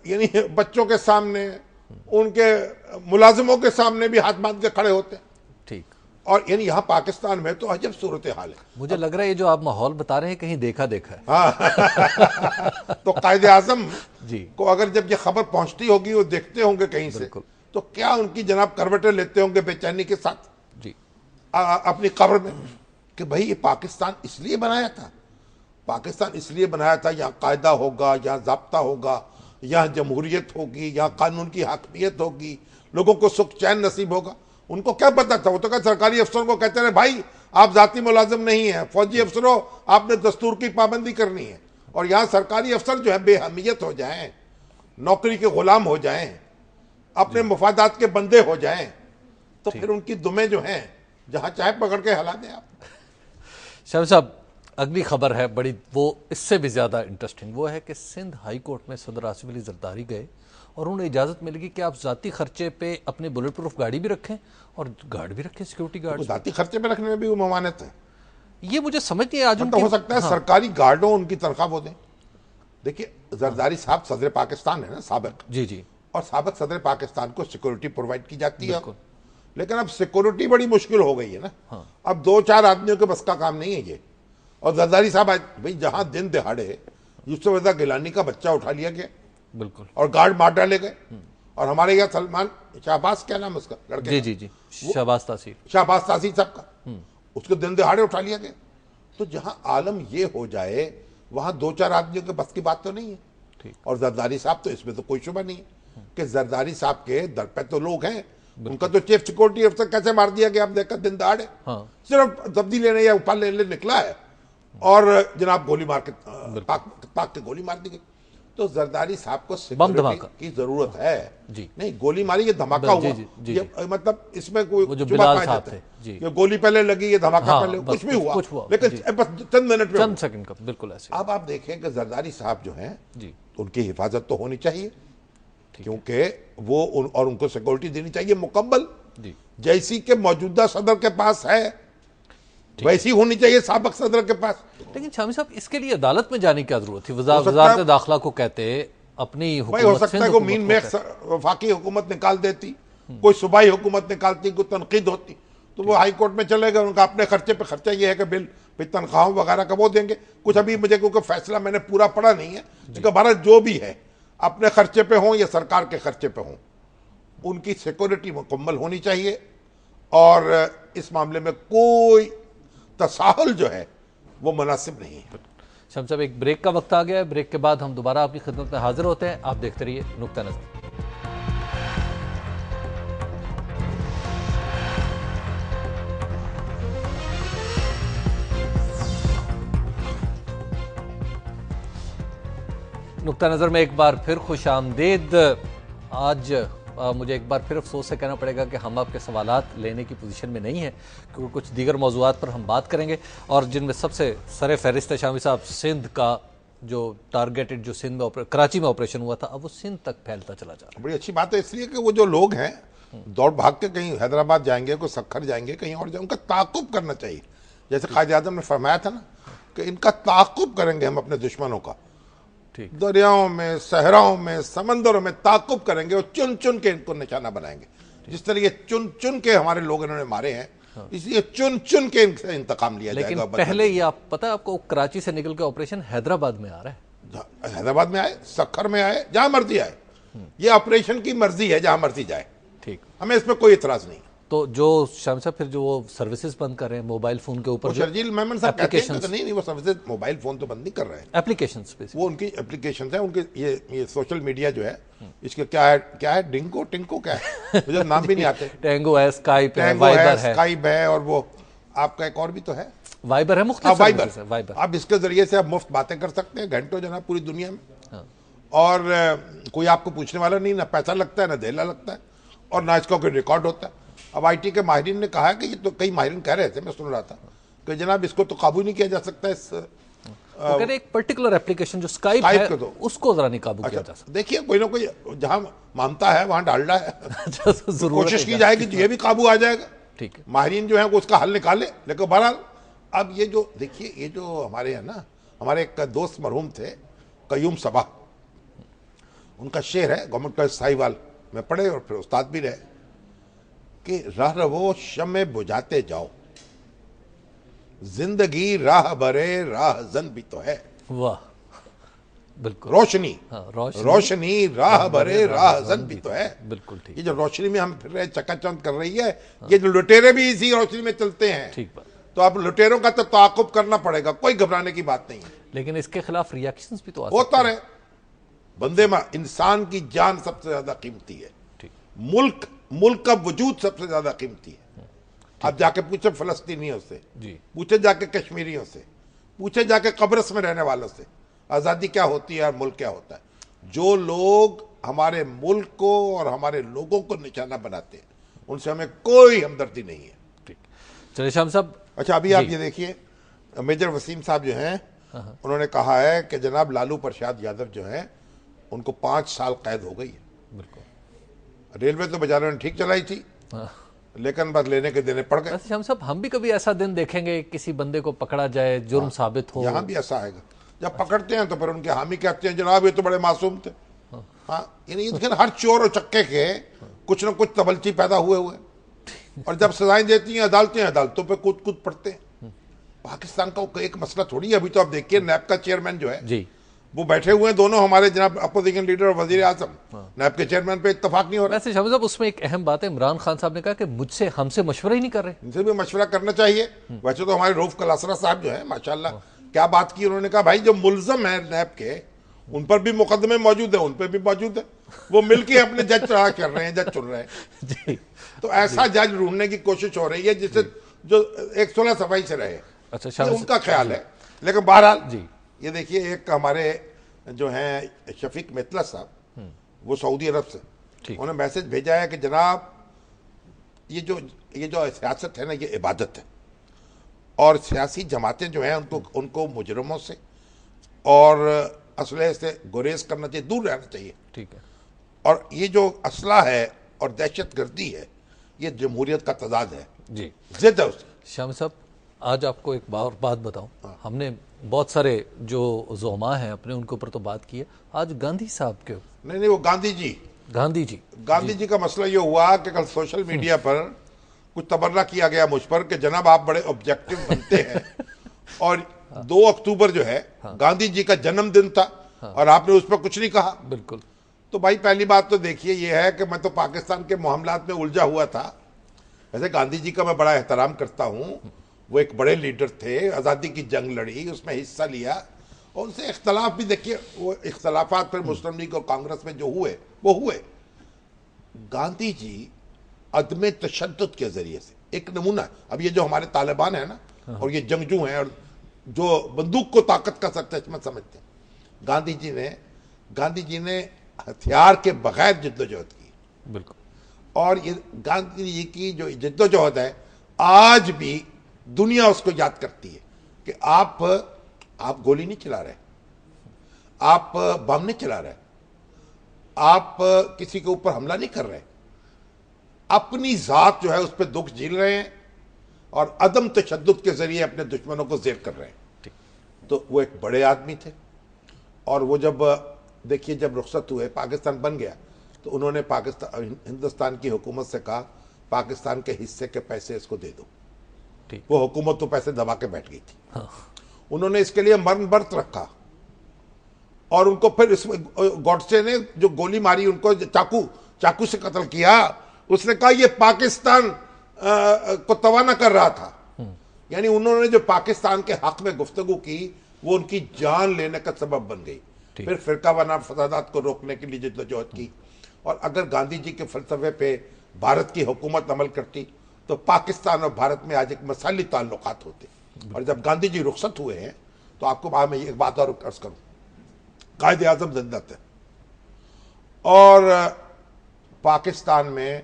यानी बच्चों के सामने, उनके मुलाजिमों के सामने भी हाथ बांध के खड़े होते हैं। ठीक। और यानी यहाँ पाकिस्तान में तो अजब सूरत हाल है। मुझे लग रहा है ये जो आप माहौल बता रहे हैं कहीं देखा देखा है। हाँ। तो कायदे आजम जी को अगर जब ये खबर पहुंचती होगी, वो देखते होंगे कहीं से, तो क्या उनकी जनाब करवटें लेते होंगे बेचैनी के साथ जी अपनी कब्र में कि भाई ये पाकिस्तान इसलिए बनाया था, पाकिस्तान इसलिए बनाया था यहाँ कायदा होगा, यहाँ ज़ाब्ता होगा, यहाँ जमहूरियत होगी, यहाँ कानून की हाकमियत होगी, लोगों को सुख चैन नसीब होगा। उनको क्या पता था? वो तो क्या सरकारी अफसरों को कहते रहे भाई आप जाती मुलाजिम नहीं है, फौजी अफसरों आपने दस्तूर की पाबंदी करनी है। और यहाँ सरकारी अफसर जो है बेहमियत हो जाएं, नौकरी के गुलाम हो जाएं, अपने मुफादात के बंदे हो जाएं, तो फिर उनकी दुमें जो हैं जहाँ चाहे पकड़ के हिला दें आप। शामी साहब अगली खबर है बड़ी, वो इससे भी ज्यादा इंटरेस्टिंग, वो है कि सिंध हाई कोर्ट में सदर आसिफ अली जरदारी गए और उन्हें इजाजत मिलेगी कि आप जाती खर्चे पे अपनी बुलेट प्रूफ गाड़ी भी रखें और गार्ड भी रखें, सिक्योरिटी गार्ड। तो जाती खर्चे पे रखने में भी वो ममानत है, ये मुझे समझ नहीं आज तो हो सकता है। हाँ। सरकारी गार्डों उनकी तनख्वाह वो दें। देखिए जरदारी साहब सदर पाकिस्तान है ना, साबिक जी, और साबिक सदर पाकिस्तान को सिक्योरिटी प्रोवाइड की जाती है, लेकिन अब सिक्योरिटी बड़ी मुश्किल हो गई है ना। हाँ। अब 2-4 आदमियों के बस का काम नहीं है ये। और जरदारी साहब आज भाई जहां दिन दिहाड़े यूसुफ रजा गिलानी का बच्चा उठा लिया गया बिल्कुल, और गार्ड मार डाले गए। और हमारे यहाँ सलमान शाहबाज, क्या नाम है उसका लड़के जी जी जी, शाहबाज तासीर साहब का, उसको दिन दिहाड़े उठा लिया गया। तो जहां आलम ये हो जाए वहां दो चार आदमियों के बस की बात तो नहीं है। और जरदारी साहब तो इसमें तो कोई शुबा नहीं है कि जरदारी साहब के दर पे तो लोग हैं। उनका तो चीफ सिक्योरिटी अफसर कैसे मार दिया गया, आप देखकर दिन दहाड़े। सिर्फ सब्जी लेने या उपहार लेने निकला है और जनाब गोली मार के पाक के गोली मार दी गई। तो जरदारी साहब को सिक्योरिटी की जरूरत है जी। नहीं, गोली मारी, ये धमाका हुआ ये, मतलब इसमें कोई ये गोली पहले लगी, ये धमाका पहले, कुछ भी हुआ लेकिन बस चंद मिनट में, चंद सेकंड का, बिल्कुल ऐसे। अब आप देखें कि जरदारी साहब जो हैं उनकी हिफाजत तो होनी चाहिए, क्योंकि वो और उनको सिक्योरिटी देनी चाहिए मुकम्मल, जैसी के मौजूदा सदर के पास है वैसी होनी चाहिए साबिक सदर के पास। लेकिन शामी साहब, इसके लिए अदालत में जाने की क्या जरूरत थी? वजारत दाखिला को कहते अपनी हुकूमत, हो सकता है कोई मीन में वफाकी हुकूमत निकाल देती, कोई सूबाई हुकूमत निकालती, कोई तनकीद होती, तो वो हाई कोर्ट में चले गए। उनका अपने खर्चे पे खर्चा ये है कि बिल तनख्वाहों वगैरह का वो देंगे कुछ। अभी मुझे क्योंकि फैसला मैंने पूरा पढ़ा नहीं है, लेकिन भारत जो भी है अपने खर्चे पे हो या सरकार के खर्चे पे हो, उनकी सिक्योरिटी मुकम्मल होनी चाहिए। और इस मामले में कोई तसाहुल जो है वो मुनासिब नहीं है। शम्स साहब, एक ब्रेक का वक्त आ गया है। ब्रेक के बाद हम दोबारा आपकी खिदमत में हाजिर होते हैं। आप देखते रहिए नुक्ता नजर। नुक्ता नजर में एक बार फिर खुश आमदीद। आज मुझे एक बार फिर अफसोस से कहना पड़ेगा कि हम आपके सवालात लेने की पोजीशन में नहीं है, क्योंकि कुछ दीगर मौज़ूआत पर हम बात करेंगे, और जिनमें सबसे सरे फहरिस्त है शामी साहब सिंध का जो टारगेटेड, जो सिंध में कराची में ऑपरेशन हुआ था, अब वो सिंध तक फैलता चला जा रहा है। बड़ी अच्छी बात है, इसलिए कि वो जो लोग हैं दौड़ भाग के कहीं हैदराबाद जाएंगे, कोई सखर जाएंगे, कहीं और जाएंगे, उनका ताक़ुब करना चाहिए। जैसे कायद आज़म ने फरमाया था ना कि इनका ताक़ुब करेंगे हम अपने दुश्मनों का, दरियाओं में, सहराओं में, समंदरों में ताक़ुब करेंगे और चुन चुन के इनको निशाना बनाएंगे। जिस तरह ये चुन चुन के हमारे लोग इन्होंने मारे हैं, इसलिए चुन चुन के इनसे इंतकाम लिया जाएगा। लेकिन पहले ये आप पता है आपको, कराची से निकल के ऑपरेशन हैदराबाद में आ रहा है। हैदराबाद में आए, सखर में आए, जहां मर्जी आए, ये ऑपरेशन की मर्जी है, जहां मर्जी जाए, ठीक, हमें इसमें कोई इतराज नहीं। तो जो शाम साहब फिर जो वो सर्विसेज बंद कर रहे हैं मोबाइल फोन के ऊपर, शर्जील मेमन साहब कहते हैं कि नहीं वो सर्विसेज मोबाइल फोन तो बंद नहीं कर रहे हैं, एप्लीकेशंस पे, वो उनकी एप्लीकेशंस है, उनके ये सोशल मीडिया जो है, इसके क्या है डिंको टिंको क्या है, मुझे नाम भी नहीं आते। टेंगो है, स्काइप है, वाइबर है, स्काइप है, और वो आपका एक और भी तो है, वाइबर है, मुख्तलिफ सर्विसेज है, वाइबर। आप इसके जरिए से आप मुफ्त बातें कर सकते हैं घंटों जनाब पूरी दुनिया में, और कोई आपको पूछने वाला नहीं, ना पैसा लगता है, ना धेला लगता है, और ना इसका कोई रिकॉर्ड होता है। अब आईटी के माहिरीन ने कहा है कि ये तो कई माहिरीन कह रहे थे, मैं सुन रहा था कि जनाब इसको तो काबू नहीं किया जा सकता। इस एक पर्टिकुलर एप्लीकेशन जो स्काइप है तो उसको जरा नहीं काबू किया जा सकता। देखिए कोई ना कोई जहां मामता है वहां डालना है, कोशिश की जाएगी तो ये भी काबू आ जाएगा। ठीक है, माहिरीन जो है वो उसका हल निकाले। लेकिन बहरहाल अब ये जो देखिए, ये जो हमारे है ना, हमारे एक दोस्त मरहूम थे कयूम सबा, उनका शेर है गवर्नमेंट कॉलेज साहिवाल में पढ़े और फिर उस्ताद भी रहे कि राह रवो शमे बुझाते जाओ, जिंदगी राह भरे राह जन भी तो है। वाह, बिल्कुल, रोशनी, रोशनी राह भरे राह जन भी तो है। बिल्कुल ठीक। ये जो रोशनी में हम फिर रहे, चकाचौंध कर रही है, ये जो लुटेरे भी इसी रोशनी में चलते हैं। ठीक बात। तो आप लुटेरों का तो ताक़ुब करना पड़ेगा, कोई घबराने की बात नहीं है। लेकिन इसके खिलाफ रिएक्शंस भी तो होता रहे। बंदे में इंसान की जान सबसे ज्यादा कीमती है, मुल्क का वजूद सबसे ज्यादा कीमती है। आप जाके पूछे फलस्तीनियों से, पूछे जाके कश्मीरियों से, पूछे जाके कब्रस में रहने वालों से, आज़ादी क्या होती है और मुल्क क्या होता है। जो लोग हमारे मुल्क को और हमारे लोगों को निशाना बनाते हैं, उनसे हमें कोई हमदर्दी नहीं है। ठीक, चलिए शाम साहब। अच्छा, अभी आप ये देखिए, मेजर वसीम साहब जो हैं, उन्होंने कहा है कि जनाब लालू प्रसाद यादव जो हैं उनको 5 साल कैद हो गई है। बिल्कुल, रेलवे तो बेचारों ने ठीक चलाई थी, लेकिन बस लेने के देने पड़ गए। हम सब, हम भी कभी ऐसा दिन देखेंगे किसी बंदे को पकड़ा जाए, जुर्म साबित हो। यहाँ भी ऐसा आएगा, जब पकड़ते हैं तो फिर उनके हामी कहते हैं जनाब ये तो बड़े मासूम थे। हाँ, यानी हर चोर और चक्के के कुछ न कुछ तबलची पैदा हुए, और जब सजाएं देती हैं अदालतों पे कूद कूद पड़ते हैं। पाकिस्तान का एक मसला थोड़ी है। अभी तो आप देखिए नैब का चेयरमैन जो है जी, वो बैठे हुए हैं दोनों हमारे जनाब अपोजिशन लीडर और वजीर आजम, नैब के चेयरमैन पे इत्तेफाक नहीं हो रहा। वैसे शामिल साहब उसमें एक अहम बात है, इमरान खान साहब ने कहा कि हमसे मशवरा ही नहीं कर रहे। इनसे भी मशवरा करना चाहिए। वैसे तो हमारे रऊफ कलासरा साहब जो है माशाल्लाह क्या बात की उन्होंने, कहा भाई जो मुल्जम है नैब के उन पर भी मुकदमे मौजूद है, उन पर भी मौजूद है, वो मिलके अपने जज चढ़ा कर रहे हैं, जज चुन रहे हैं जी। तो ऐसा जज ढूंढने की कोशिश हो रही है जिससे जो एक सुलह सफाई से रहे। अच्छा, ये उनका ख्याल है। लेकिन बहरहाल जी, ये देखिए एक हमारे जो हैं शफीक मितला साहब, वो सऊदी अरब से, उन्होंने मैसेज भेजा है कि जनाब ये जो सियासत है ना, ये इबादत है और सियासी जमातें जो हैं उनको मुजरमों से और असलहे से गुरेज करना चाहिए, दूर रहना चाहिए। ठीक है। और ये जो असला है और दहशतगर्दी है, ये जमहूरियत का तजाद है जी, जिद है उसकी। शामिल साहब आज आपको एक बात बताऊं, हमने बहुत सारे जो ज़ोमा हैं अपने उनके ऊपर तो बात की है, आज गांधी साहब के नहीं वो गांधी जी का मसला ये हुआ कि कल सोशल मीडिया पर कुछ तबर्रा किया गया मुझ पर कि जनाब आप बड़े ऑब्जेक्टिव बनते हैं और 2 अक्टूबर जो है गांधी जी का जन्मदिन था और आपने उस पर कुछ नहीं कहा। बिल्कुल। तो भाई पहली बात तो देखिए ये है कि मैं तो पाकिस्तान के मामलात में उलझा हुआ था। वैसे गांधी जी का मैं बड़ा एहतराम करता हूँ, वो एक बड़े लीडर थे, आज़ादी की जंग लड़ी, उसमें हिस्सा लिया और उनसे इख्तलाफ भी देखिए, वो इख्तलाफात फिर मुस्लिम लीग और कांग्रेस में जो हुए वो हुए। गांधी जी अदम तशद्दुद के जरिए से एक नमूना। अब ये जो हमारे तालिबान है ना और ये जंगजू हैं और जो बंदूक को ताकत का सरचश्मा समझते हैं, गांधी जी ने हथियार के बगैर जिद्दोजहद की। बिल्कुल। और ये गांधी जी की जो जिद्दोजहद है आज भी दुनिया उसको याद करती है कि आप गोली नहीं चला रहे, आप बम नहीं चला रहे, आप किसी के ऊपर हमला नहीं कर रहे, अपनी जात जो है उस पर दुख झेल रहे हैं और अदम तशद्दुद के जरिए अपने दुश्मनों को ज़ेर कर रहे हैं। तो वो एक बड़े आदमी थे और वो जब देखिए जब रुखसत हुए, पाकिस्तान बन गया, तो उन्होंने हिंदुस्तान की हुकूमत से कहा पाकिस्तान के हिस्से के पैसे इसको दे दो। वो हुकूमत तो पैसे दबा के बैठ गई थी। हाँ। उन्होंने इसके लिए मरण व्रत रखा और उनको फिर गॉडसे ने जो गोली मारी उनको चाकू से कत्ल किया। उसने कहा ये पाकिस्तान को तवाना कर रहा था। यानी उन्होंने जो पाकिस्तान के हक में गुफ्तगू की वो उनकी जान लेने का सबब बन गई। फिर फिरका वार फसादात को रोकने के लिए जिद्दोजहद की। और अगर गांधी जी के फलसफे पे भारत की हुकूमत अमल करती तो पाकिस्तान और भारत में आज एक मसाली ताल्लुकात होते। और जब गांधी जी रुखसत हुए हैं तो आपको मैं एक बात और अर्ज करूं, कायदे आजम जिंदा थे और पाकिस्तान में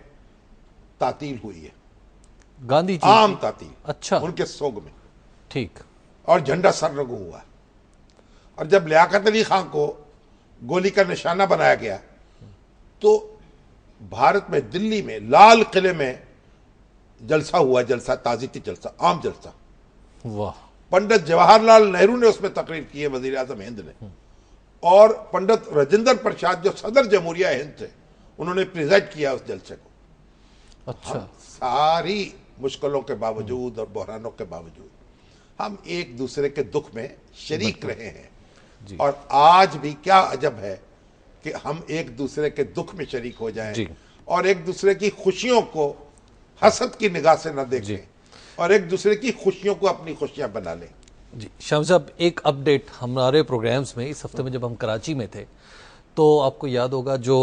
तातील हुई है, गांधी जी आम तातील। अच्छा, उनके सोग में। ठीक। और झंडा सरनगू हुआ। और जब लियाकत अली खान को गोली का निशाना बनाया गया तो भारत में दिल्ली में लाल किले में जलसा हुआ, जलसा ताज़ीती जलसा, आम जलसा। वाह। पंडित जवाहरलाल नेहरू ने उसमें तकरीर की है, वजीर आजम हिंद ने, और पंडित राजेंद्र प्रसाद जो सदर जमहूरिया हिंद थे उन्होंने प्रिजाइड किया उस जलसे को। अच्छा। सारी मुश्किलों के बावजूद और बहरानों के बावजूद हम एक दूसरे के दुख में शरीक रहे हैं। और आज भी क्या अजब है कि हम एक दूसरे के दुख में शरीक हो जाएं और एक दूसरे की खुशियों को हसद की निगाह से न देखें और एक दूसरे की खुशियों को अपनी खुशियां बना लें। जी शाम साहब, एक अपडेट हमारे प्रोग्राम्स में इस हफ्ते में जब हम कराची में थे तो आपको याद होगा जो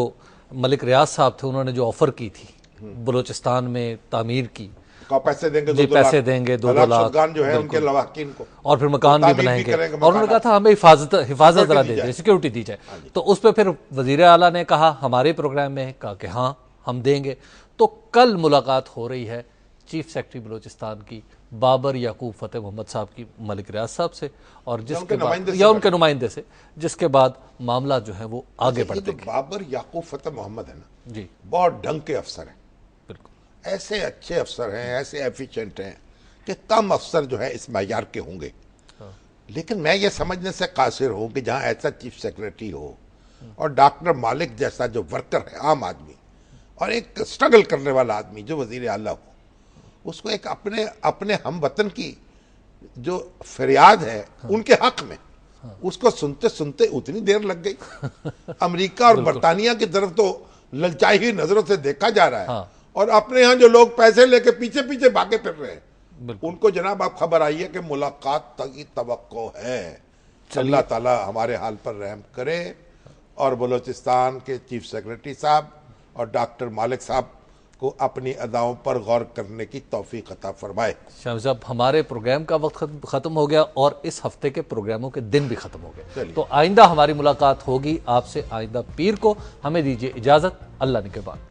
मलिक रियाज साहब थे उन्होंने जो ऑफर की थी बलूचिस्तान में तामीर की, पैसे देंगे, पैसे देंगे 2 लाख जो है उनके लवाकिन को, और फिर मकान भी बनाएंगे। और उन्होंने कहा था हमें हिफाजत जरा दे दें, सिक्योरिटी दी जाए। तो उस पर फिर वजीर आला ने कहा हमारे प्रोग्राम में कहा कि हाँ हम देंगे। तो कल मुलाकात हो रही है चीफ सेक्रेटरी बलूचिस्तान की बाबर याकूब फतेह मोहम्मद साहब की मलिक रियाज साहब से और जिसके बाद या उनके नुमाइंदे से, जिसके बाद मामला जो है वो आगे बढ़ते। बाबर याकूब फतेह मोहम्मद है ना जी, बहुत ढंग के अफसर है, ऐसे अच्छे अफसर हैं, ऐसे एफिशिएंट हैं कि कम अफसर जो है इस मैयार के होंगे। लेकिन मैं ये समझने से कासिर हूं कि जहां ऐसा चीफ सेक्रेटरी हो और डॉक्टर मालिक जैसा जो वर्कर है, आम आदमी और एक स्ट्रगल करने वाला आदमी जो वजीर आला हो, उसको एक अपने हम वतन की जो फरियाद है उनके हक में उसको सुनते सुनते उतनी देर लग गई। अमेरिका और बर्तानिया की तरफ तो ललचाई हुई नजरों से देखा जा रहा है, और अपने यहाँ जो लोग पैसे लेके पीछे पीछे भागे फिर रहे हैं, उनको जनाब आप खबर आई है कि मुलाकात तक की तवक्को है। अल्लाह ताला हमारे हाल पर रहम करे और बलोचिस्तान के चीफ सेक्रेटरी साहब और डॉक्टर मालिक साहब को अपनी अदाओं पर गौर करने की तौफीक अता फरमाए। शामी साहब, हमारे प्रोग्राम का वक्त खत्म हो गया और इस हफ्ते के प्रोग्रामों के दिन भी खत्म हो गए, तो आइंदा हमारी मुलाकात होगी आपसे आइंदा पीर को। हमें दीजिए इजाजत, अल्लाह निगहबान।